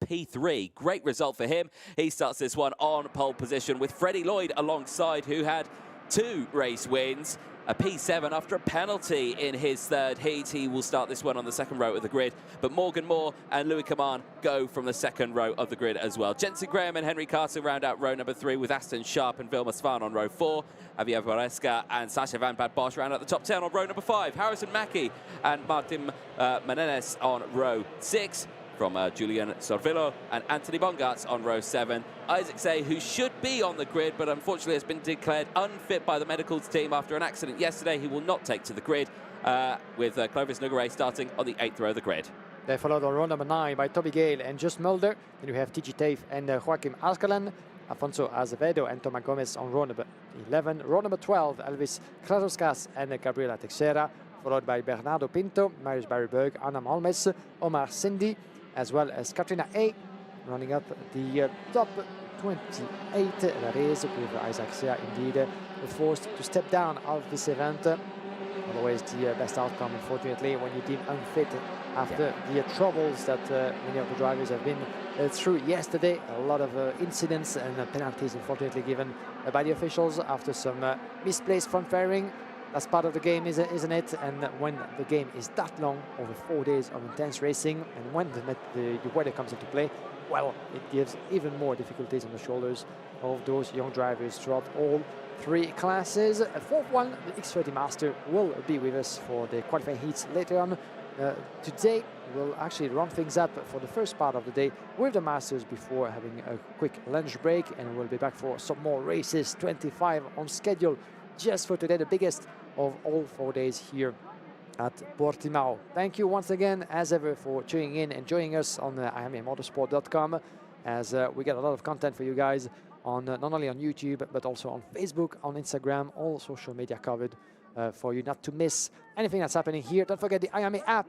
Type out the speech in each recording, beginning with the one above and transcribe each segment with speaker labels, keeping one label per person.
Speaker 1: P3. Great result for him. He starts this one on pole position with Freddie Lloyd alongside, who had 2 race wins. A P7 after a penalty in his third heat. He will start this one on the second row of the grid. But Morgan Moore and Louis Kaman go from the second row of the grid as well. Jensen Graham and Henry Carter round out row number 3 with Aston Sharp and Vilma Svan on row 4. Javier Varesca and Sasha Van Bad Bosch round out the top 10 on row number 5. Harrison Mackie and Martin Menendez on row 6. From Julian Sorvillo and Anthony Bongartz on row 7. Isaac Say, who should be on the grid, but unfortunately has been declared unfit by the medicals team after an accident yesterday. He will not take to the grid, with Clovis Nogueira starting on the 8th row of the grid.
Speaker 2: They followed on row number 9 by Toby Gale and Just Mulder. Then you have TG Tafe and Joaquim Ascalan, Afonso Azevedo and Toma Gomez on row number 11. Row number 12, Elvis Krasoskas and Gabriela Teixeira, followed by Bernardo Pinto, Marius Barryberg, Anna Malmes, Omar Cindy, as well as Katrina A, running up the top 28. That is with Isaac Sea indeed forced to step down of this event. Always the best outcome, unfortunately, when you deem unfit after the troubles that many of the drivers have been through yesterday. A lot of incidents and penalties, unfortunately, given by the officials after some misplaced front fairing. That's part of the game, isn't it? And when the game is that long, over 4 days of intense racing, and when the weather comes into play, well, it gives even more difficulties on the shoulders of those young drivers throughout all 3 classes. A 4th one, the X30 Master, will be with us for the qualifying heats later on. Today, we'll actually run things up for the first part of the day with the Masters before having a quick lunch break, and we'll be back for some more races, 25 on schedule just for today, the biggest of all 4 days here at Portimao. Thank you once again, as ever, for tuning in and joining us on IAMAmotorsport.com, as we get a lot of content for you guys on not only on YouTube but also on Facebook, on Instagram, all social media covered for you not to miss anything that's happening here. Don't forget the IAMA app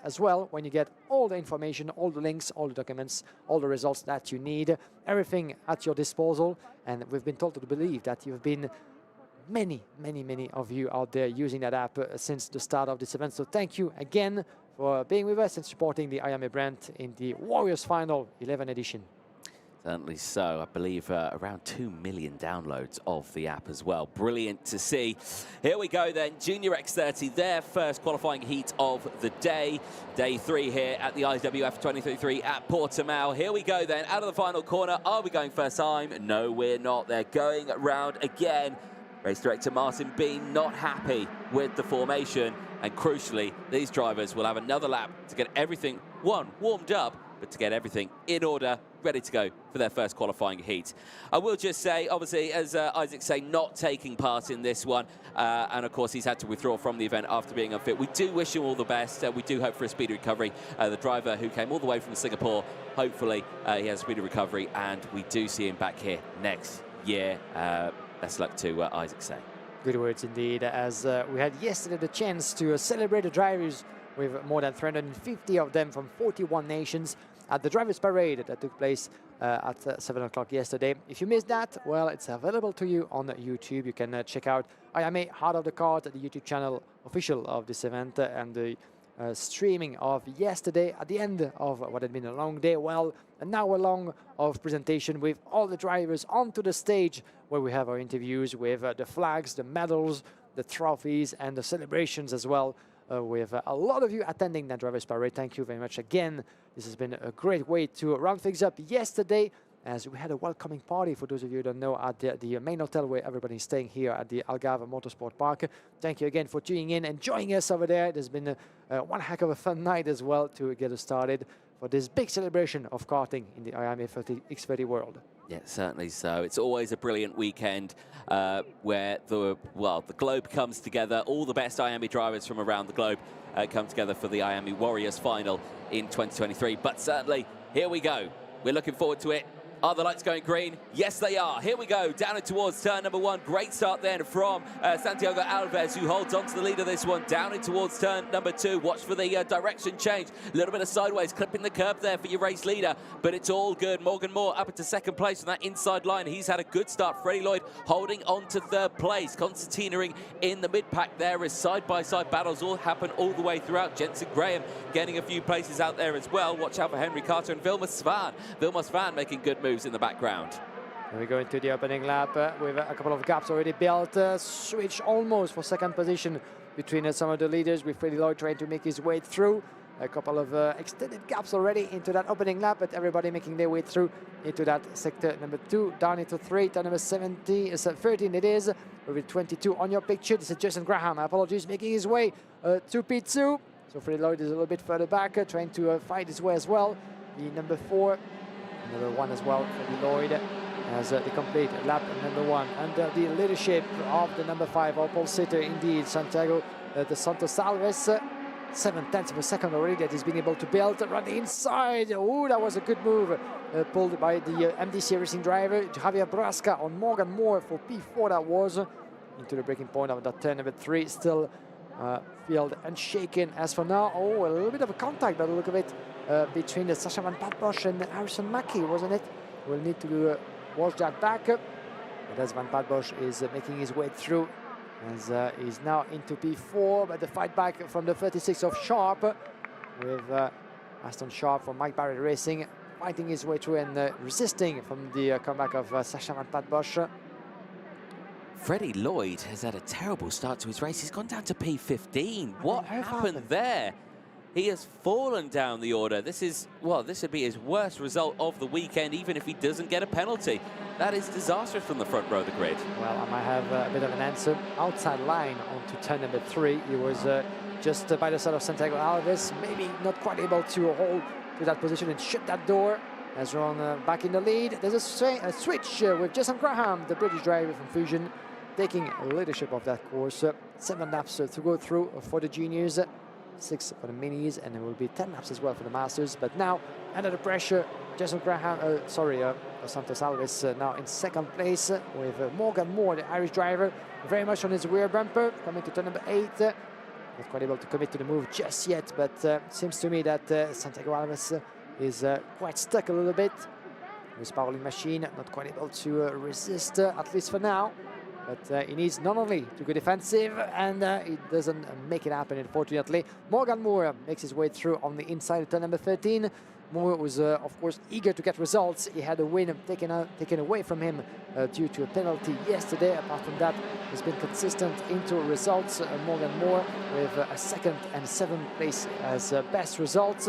Speaker 2: as well, when you get all the information, all the links, all the documents, all the results that you need, everything at your disposal. And we've been told to believe that you've been many of you out there using that app since the start of this event. So thank you again for being with us and supporting the IAMA brand in the Warriors Final 11 edition.
Speaker 1: Certainly so. I believe around 2 million downloads of the app as well. Brilliant to see. Here we go then. Junior X30, their first qualifying heat of the day. Day 3 here at the IWF23 at Portimao. Here we go then. Out of the final corner. Are we going first time? No, we're not. They're going round again. Race director Martin Bean not happy with the formation, and crucially, these drivers will have another lap to get everything, warmed up, but to get everything in order, ready to go for their first qualifying heat. I will just say, obviously, as Isaac Say, not taking part in this one, and of course he's had to withdraw from the event after being unfit. We do wish him all the best. We do hope for a speedy recovery. The driver who came all the way from Singapore, hopefully he has a speedy recovery, and we do see him back here next year. Best luck to Isaac Say.
Speaker 2: Good words indeed, as we had yesterday the chance to celebrate the drivers with more than 350 of them from 41 nations at the Drivers' Parade that took place at 7 o'clock yesterday. If you missed that, well, it's available to you on YouTube. You can check out IAMA Heart of the Card, the YouTube channel official of this event, and the streaming of yesterday at the end of what had been a long day. Well, an hour long of presentation with all the drivers onto the stage, where we have our interviews with the flags, the medals, the trophies, and the celebrations as well, with a lot of you attending that Drivers' Parade. Thank you very much again. This has been a great way to round things up yesterday, as we had a welcoming party, for those of you who don't know, at the main hotel where everybody's staying here at the Algarve Motorsport Park. Thank you again for tuning in and joining us over there. It has been one heck of a fun night as well to get us started for this big celebration of karting in the IAMA X30 world.
Speaker 1: Yeah, certainly so. It's always a brilliant weekend where the globe comes together. All the best IAMA drivers from around the globe come together for the IAMA Warriors Final in 2023. But certainly, here we go. We're looking forward to it. Are the lights going green? Yes, they are. Here we go, down and towards turn number 1. Great start then from Santiago Alves, who holds on to the lead of this one. Down and towards turn number 2. Watch for the direction change. A little bit of sideways, clipping the curb there for your race leader, but it's all good. Morgan Moore up into second place on that inside line. He's had a good start. Freddie Lloyd holding on to third place. Constantineering in the mid-pack there as side-by-side battles all happen all the way throughout. Jensen Graham getting a few places out there as well. Watch out for Henry Carter and Vilmos Svan. Vilmos Svan making good moves in the background.
Speaker 2: And we go into the opening lap with a couple of gaps already built. Switch almost for second position between some of the leaders, with Freddie Lloyd trying to make his way through. A couple of extended gaps already into that opening lap, but everybody making their way through into that sector number 2, down into 3, turn number 13 it is, with 22 on your picture. This is Jason Graham, apologies, making his way to P2. So Freddie Lloyd is a little bit further back, trying to fight his way as well. The number 4. Number 1 as well, Freddie Lloyd, as the complete lap number 1 under the leadership of the number 5, or pole sitter indeed, Santiago dos Santos Alves. 7/10 of a second already that he's been able to build around the inside. Oh, that was a good move pulled by the MDC racing driver Javier Brasca on Morgan Moore for P4. That was into the breaking point of that turn number 3, still field unshaken as for now. Oh, a little bit of a contact by the look of it between the Sasha Van Padbosch and Harrison Mackie, wasn't it? We'll need to watch that back. But as Van Padbosch is making his way through, as he's now into P4, but the fight back from the 36 of Sharp, with Aston Sharp from Mike Barrett Racing fighting his way through and resisting from the comeback of Sasha Van Padbosch.
Speaker 1: Freddie Lloyd has had a terrible start to his race. He's gone down to P15. What happened there? He has fallen down the order. This is, well, this would be his worst result of the weekend, even if he doesn't get a penalty. That is disastrous from the front row of the grid.
Speaker 2: Well, I might have a bit of an answer. Outside line onto turn number 3. He was just by the side of Santiago Alves, maybe not quite able to hold to that position and shut that door. As we're on back in the lead, there's a switch with Jason Graham, the British driver from Fusion, taking leadership of that course. 7 laps to go through for the juniors, 6 for the minis, and there will be 10 laps as well for the masters. But now, under the pressure, Jason Graham, Santos Alves now in second place with Morgan Moore, the Irish driver, very much on his rear bumper, coming to turn number 8. Not quite able to commit to the move just yet, but seems to me that Santiago Alves is quite stuck a little bit. His Powering Machine not quite able to resist, at least for now. But he needs not only to go defensive, and it doesn't make it happen, unfortunately. Morgan Moore makes his way through on the inside of turn number 13. Moore was, of course, eager to get results. He had a win taken away from him due to a penalty yesterday. Apart from that, he's been consistent into results. Morgan Moore with a 2nd and 7th place as best results.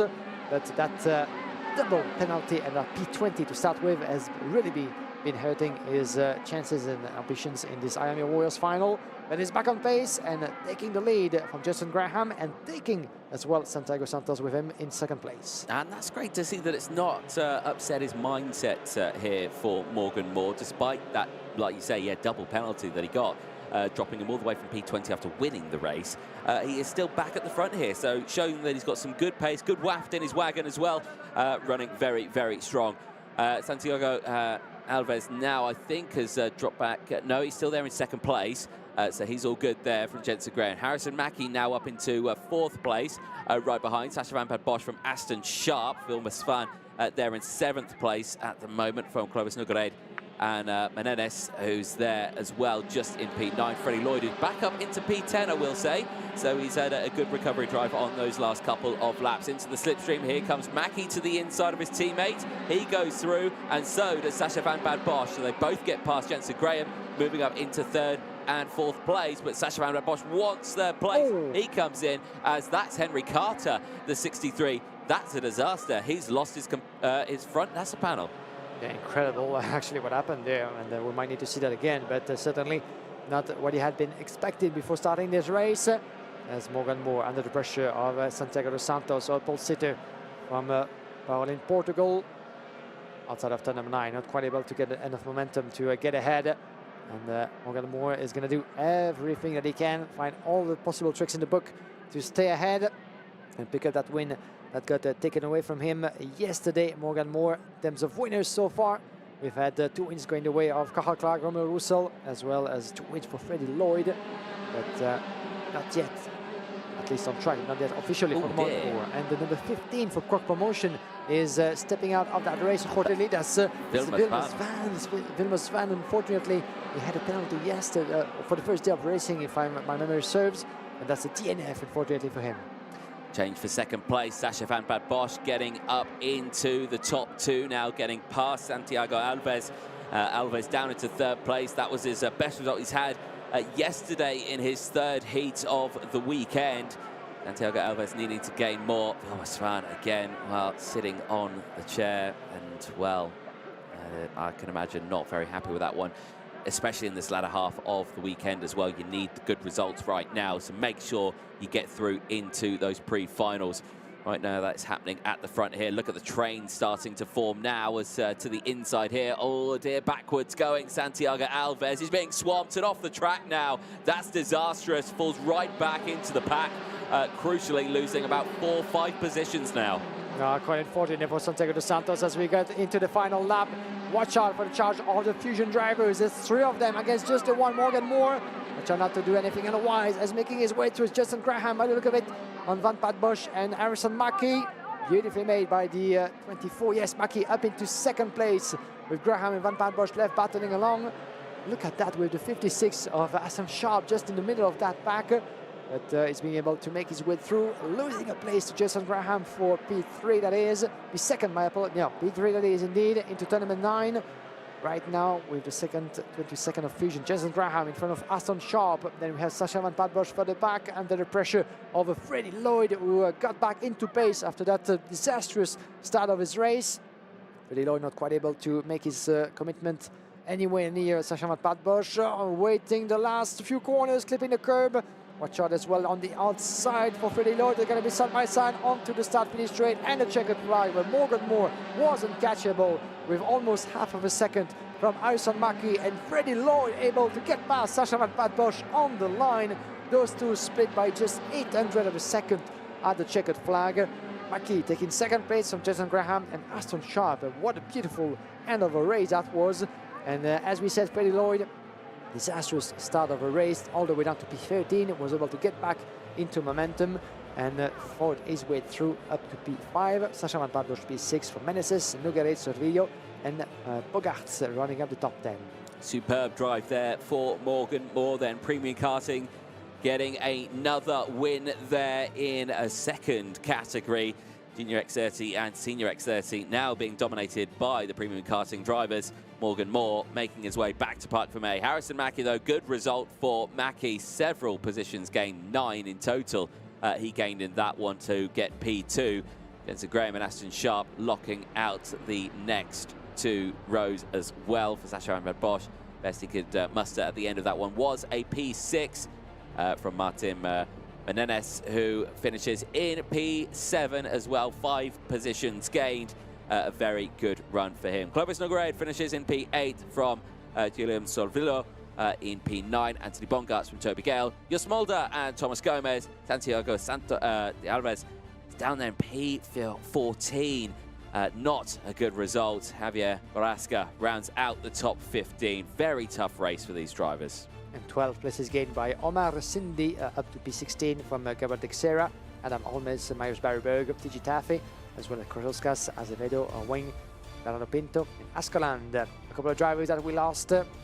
Speaker 2: But that double penalty and that P20 to start with has really been hurting his chances and ambitions in this IMA Warriors final. But he's back on pace and taking the lead from Jason Graham, and taking as well Santiago Santos with him in second place.
Speaker 1: And that's great to see that it's not upset his mindset here for Morgan Moore, despite that, like you say, double penalty that he got, dropping him all the way from P20 after winning the race. He is still back at the front here, so showing that he's got some good pace, good waft in his wagon as well, running very, very strong. Santiago Alves now, I think, has dropped back. No, he's still there in second place. So he's all good there from Jensen Graham. Harrison Mackie now up into 4th place, right behind Sasha Van Padbosch from Aston Sharp. Vilmos Svan there in 7th place at the moment from Clovis Nogueira. And Menendez, who's there as well, just in P9. Freddie Lloyd is back up into P10, I will say. So he's had a good recovery drive on those last couple of laps. Into the slipstream, here comes Mackie to the inside of his teammate. He goes through, and so does Sasha Van Padbosch. So they both get past Jensen Graham, moving up into 3rd and 4th place. But Sasha Van Padbosch wants 3rd place. Oh. He comes in, as that's Henry Carter, the 63. That's a disaster. He's lost his front NASA panel.
Speaker 2: Yeah, incredible actually what happened there, and we might need to see that again, but certainly not what he had been expecting before starting this race, as Morgan Moore under the pressure of Santiago dos Santos, or pole sitter from in Portugal, outside of turn number 9, not quite able to get enough momentum to get ahead. And Morgan Moore is going to do everything that he can, find all the possible tricks in the book to stay ahead and pick up that win that got taken away from him yesterday. Morgan Moore, in terms of winners so far, We've had 2 wins going the way of Cathal Clark, Romeo Russell, as well as 2 wins for Freddie Lloyd, but not yet, at least on track, not yet officially for Monaco. And the number 15 for Cork Promotion is stepping out of that race. Unfortunately, that's Vilmos Van. Unfortunately, he had a penalty yesterday for the first day of racing, if my memory serves, and that's a DNF, unfortunately, for him.
Speaker 1: Change for second place, Sacha van Bad Bosch getting up into the top 2 now, getting past Santiago Alves. Alves down into 3rd place. That was his best result he's had yesterday in his 3rd heat of the weekend. Santiago Alves needing to gain more. Vilmos Van again, well, sitting on the chair, and well, I can imagine not very happy with that one, especially in this latter half of the weekend as well. You need good results right now, so make sure you get through into those pre-finals. Right now, that's happening at the front here. Look at the train starting to form now as to the inside here. Oh dear, backwards going Santiago Alves. He's being swamped and off the track now. That's disastrous. Falls right back into the pack, crucially losing about 4 or 5 positions now.
Speaker 2: Quite unfortunate for Santiago dos Santos as we get into the final lap. Watch out for the charge of the Fusion drivers. There's 3 of them against just the one Morgan Moore. Watch out not to do anything otherwise, as making his way through Justin Graham by the look of it on Van Pat Bosch and Harrison Mackie. Beautifully made by the 24. Yes, Mackie up into 2nd place with Graham and Van Pat Bosch left battling along. Look at that with the 56 of Hassan Sharp just in the middle of that pack. But he's being able to make his way through, losing a place to Jason Graham for P3, that is. P2nd, my apologies. No, P3 that is indeed, into tournament 9. Right now, with the 22nd of Fusion, Jason Graham in front of Aston Sharp. Then we have Sacha van Pat Bosch further back under the pressure of Freddie Lloyd, who got back into pace after that disastrous start of his race. Freddie Lloyd not quite able to make his commitment anywhere near Sacha van Pat Bosch. Waiting the last few corners, clipping the curb. Watch out as well on the outside for Freddie Lloyd. They're going to be side by side onto the start-finish straight and the checkered flag, where Morgan Moore wasn't catchable with almost half of a second from Harrison Mackie, and Freddie Lloyd able to get past Sacha van Pat Bosch on the line. Those two split by just 800 of a second at the checkered flag. Mackie taking 2nd place from Jason Graham and Aston Sharp. What a beautiful end of a race that was. And as we said, Freddie Lloyd, disastrous start of a race, all the way down to P13, was able to get back into momentum and fought his way through up to P5. Sacha van Pat Bosch P6 for Meneses, Nogueira, Servillo, and Bogarts running up the top 10.
Speaker 1: Superb drive there for Morgan Moore, then Premium Karting getting another win there in a 2nd category. Junior X30 and Senior X30 now being dominated by the Premium Karting drivers. Morgan Moore making his way back to Parc Fermé. Harrison Mackie, though, good result for Mackie. Several positions gained, 9 in total. He gained in that one to get P2. Jensen Graham and Aston Sharp locking out the next 2 rows as well for Sacha van Bad Bosch. Best he could muster at the end of that one was a P6 from Martin Meneses, who finishes in P7 as well. 5 positions gained. A very good run for him. Clovis Nogueira finishes in P8 from Guillaume Solvillo. In P9, Anthony Bongarts from Toby Gale. Jos Mulder and Thomas Gomez. Santiago Alves down there in P14. Not a good result. Javier Borrasca rounds out the top 15. Very tough race for these drivers.
Speaker 2: And 12 places gained by Omar Cindy up to P16 from Gabriel Dexera, Adam Olmes, Myers Barryberg, TG Taffy, as well as Kroskas, Azevedo, Wing, Bernardo Pinto, and Askeland. A couple of drivers that we lost